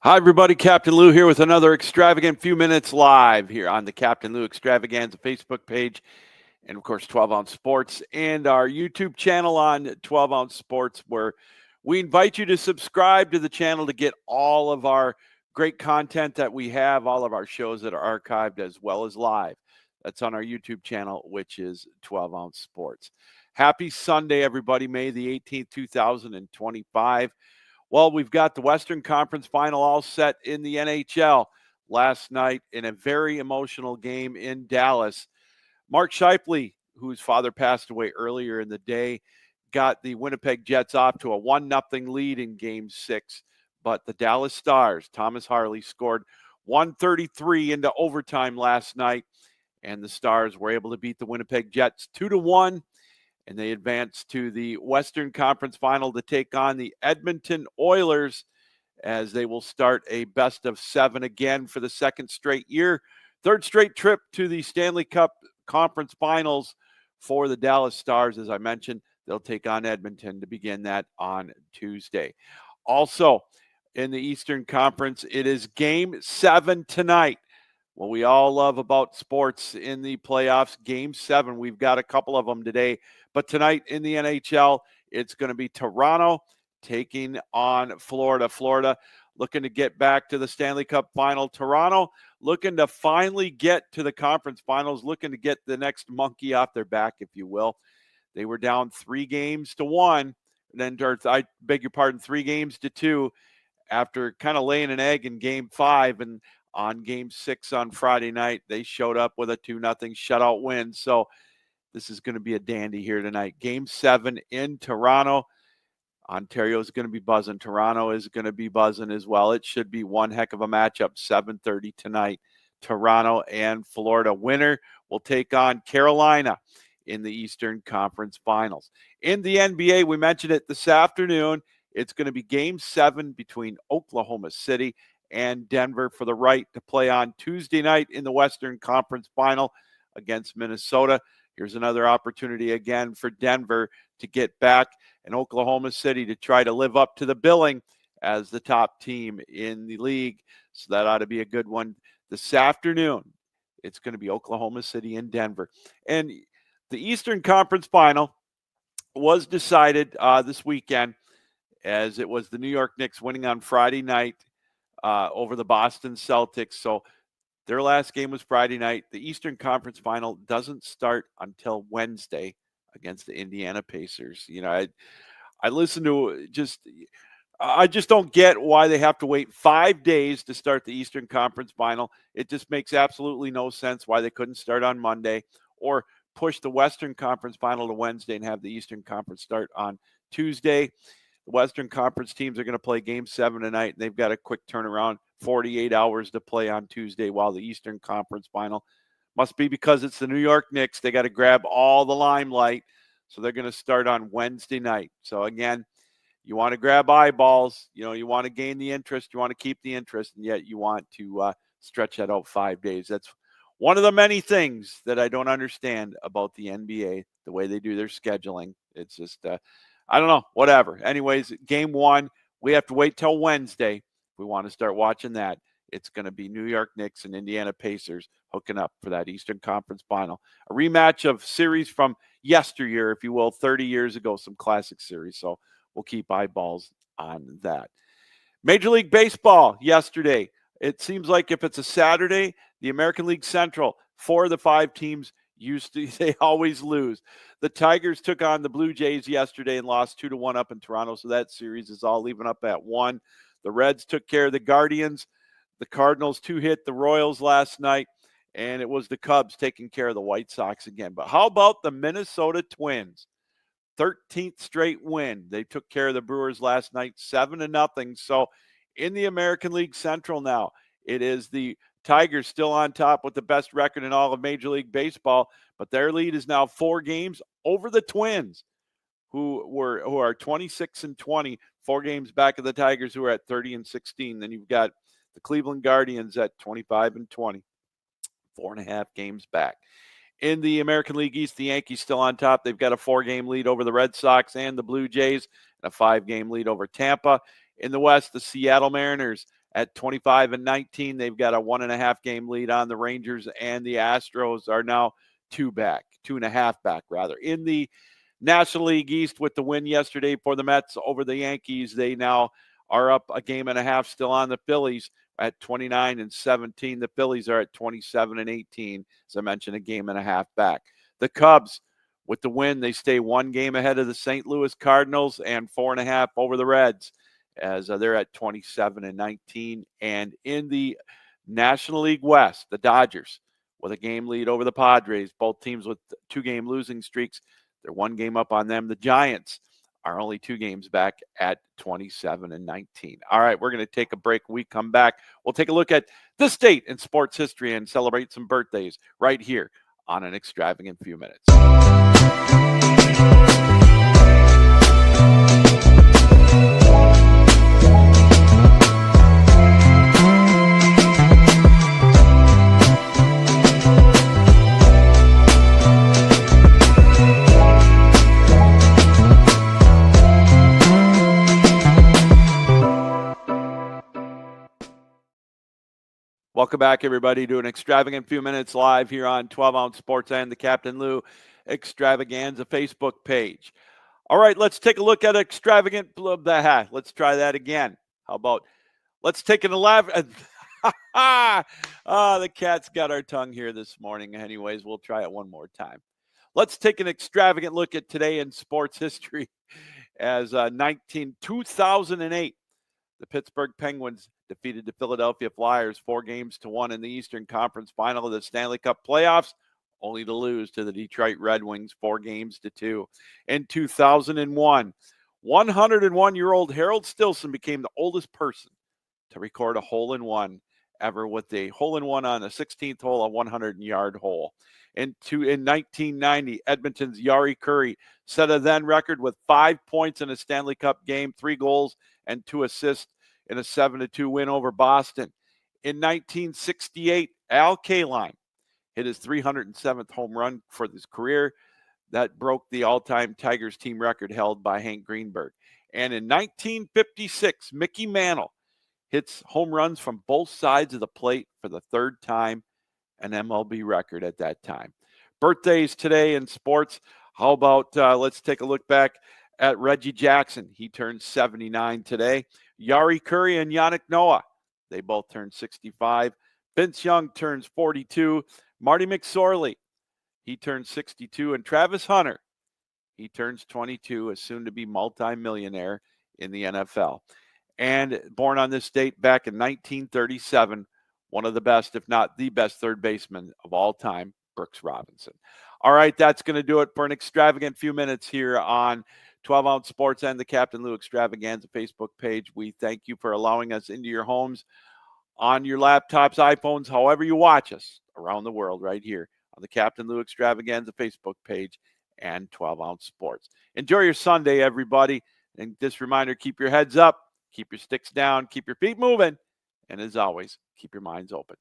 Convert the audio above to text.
Hi, everybody. Captain Lou here with another Extravagant Few Minutes live here on the Captain Lou Extravaganza Facebook page and, of course, 12-Ounce Sports and our YouTube channel on 12-Ounce Sports, where we invite you to subscribe to the channel to get all of our great content that we have, all of our shows that are archived as well as live. That's on our YouTube channel, which is 12-Ounce Sports. Happy Sunday, everybody, May the 18th, 2025. Well, we've got the Western Conference Final all set in the NHL last night in a very emotional game in Dallas. Mark Scheifele, whose father passed away earlier in the day, got the Winnipeg Jets off to a 1-0 lead in Game 6. But the Dallas Stars, Thomas Harley, scored 133 into overtime last night, and the Stars were able to beat the Winnipeg Jets 2-1. And they advance to the Western Conference Final to take on the Edmonton Oilers, as they will start a best-of-7 again for the second straight year. Third straight trip to the Stanley Cup Conference Finals for the Dallas Stars. As I mentioned, they'll take on Edmonton to begin that on Tuesday. Also, in the Eastern Conference, it is Game 7 tonight. What we all love about sports in the playoffs, Game 7. We've got a couple of them today. But tonight in the NHL, it's going to be Toronto taking on Florida. Florida looking to get back to the Stanley Cup Final. Toronto looking to finally get to the conference finals, looking to get the next monkey off their back, if you will. They were down 3-1, I beg your pardon, 3-2 after kind of laying an egg in Game 5. And on Game 6 on Friday night, they showed up with a 2-0 shutout win. So this is going to be a dandy here tonight. Game 7 in Toronto. Ontario is going to be buzzing. Toronto is going to be buzzing as well. It should be one heck of a matchup. 7:30 tonight. Toronto and Florida. Winner will take on Carolina in the Eastern Conference Finals. In the NBA, we mentioned it this afternoon. It's going to be Game 7 between Oklahoma City and Denver for the right to play on Tuesday night in the Western Conference Final against Minnesota. Here's another opportunity again for Denver to get back, and Oklahoma City to try to live up to the billing as the top team in the league. So that ought to be a good one this afternoon. It's going to be Oklahoma City and Denver. And the Eastern Conference Final was decided this weekend, as it was the New York Knicks winning on Friday night over the Boston Celtics. So their last game was Friday night. The Eastern Conference Final doesn't start until Wednesday against the Indiana Pacers. You know, I listen to I just don't get why they have to wait 5 days to start the Eastern Conference Final. It just makes absolutely no sense why they couldn't start on Monday or push the Western Conference Final to Wednesday and have the Eastern Conference start on Tuesday. The Western Conference teams are going to play Game 7 tonight, and they've got a quick turnaround, 48 hours to play on Tuesday, while the Eastern Conference Final must be because it's the New York Knicks. They got to grab all the limelight, so they're going to start on Wednesday night. So, again, you want to grab eyeballs. You know, you want to gain the interest. You want to keep the interest, and yet you want to stretch that out 5 days. That's one of the many things that I don't understand about the NBA, the way they do their scheduling. It's just I don't know, whatever. Anyways, Game 1, we have to wait till Wednesday if we want to start watching that. It's going to be New York Knicks and Indiana Pacers hooking up for that Eastern Conference Final. A rematch of series from yesteryear, if you will, 30 years ago, some classic series. So we'll keep eyeballs on that. Major League Baseball yesterday. It seems like if it's a Saturday, the American League Central, 4 of the 5 teams they always lose. The Tigers took on the Blue Jays yesterday and lost 2-1 up in Toronto, so that series is all leaving up at 1. The Reds took care of the Guardians. The Cardinals 2-hit the Royals last night, and it was the Cubs taking care of the White Sox again. But how about the Minnesota Twins? 13th straight win. They took care of the Brewers last night, 7-0. So in the American League Central now, it is the Tigers still on top with the best record in all of Major League Baseball, but their lead is now 4 games over the Twins, who are 26-20, 4 games back of the Tigers, who are at 30-16. Then you've got the Cleveland Guardians at 25-20, 4.5 games back. In the American League East, the Yankees still on top. They've got a 4-game lead over the Red Sox and the Blue Jays, and a 5-game lead over Tampa. In the West, the Seattle Mariners at 25-19. They've got a 1.5 game lead on the Rangers, and the Astros are now 2.5 back rather. In the National League East, with the win yesterday for the Mets over the Yankees, they now are up 1.5 games still on the Phillies at 29-17. The Phillies are at 27-18. As I mentioned, 1.5 games back. The Cubs, with the win, they stay 1 game ahead of the St. Louis Cardinals and 4.5 over the Reds, as they're at 27-19. And in the National League West, the Dodgers, with a game lead over the Padres, both teams with 2-game losing streaks. They're 1 game up on them. The Giants are only 2 games back at 27-19. All right, we're going to take a break. When we come back, we'll take a look at this date in sports history and celebrate some birthdays right here on An Extravagant Few Minutes. Welcome back, everybody, to An Extravagant Few Minutes live here on 12 Ounce Sports and the Captain Lou Extravaganza Facebook page. All right, let's take a look at Extravagant. Let's try that again. How about let's take an elaborate. The cat's got our tongue here this morning. Anyways, we'll try it one more time. Let's take an extravagant look at today in sports history. As 2008, the Pittsburgh Penguins defeated the Philadelphia Flyers 4-1 in the Eastern Conference Final of the Stanley Cup playoffs, only to lose to the Detroit Red Wings 4-2. In 2001, 101-year-old Harold Stilson became the oldest person to record a hole-in-one ever, with a hole-in-one on the 16th hole, a 100-yard hole. In 1990, Edmonton's Yari Curry set a then record with 5 points in a Stanley Cup game, 3 goals and 2 assists in a 7-2 win over Boston. In 1968, Al Kaline hit his 307th home run for his career. That broke the all-time Tigers team record held by Hank Greenberg. And in 1956, Mickey Mantle hits home runs from both sides of the plate for the 3rd time, an MLB record at that time. Birthdays today in sports. How about let's take a look back at Reggie Jackson. He turned 79 today. Yari Curry and Yannick Noah, they both turned 65. Vince Young turns 42. Marty McSorley, he turns 62. And Travis Hunter, he turns 22, a soon-to-be multimillionaire in the NFL. And born on this date back in 1937, one of the best, if not the best, third baseman of all time, Brooks Robinson. All right, that's going to do it for an extravagant few minutes here on 12 Ounce Sports and the Captain Lou Extravaganza Facebook page. We thank you for allowing us into your homes, on your laptops, iPhones, however you watch us around the world, right here on the Captain Lou Extravaganza Facebook page and 12 Ounce Sports. Enjoy your Sunday, everybody. And just a reminder, keep your heads up, keep your sticks down, keep your feet moving, and as always, keep your minds open.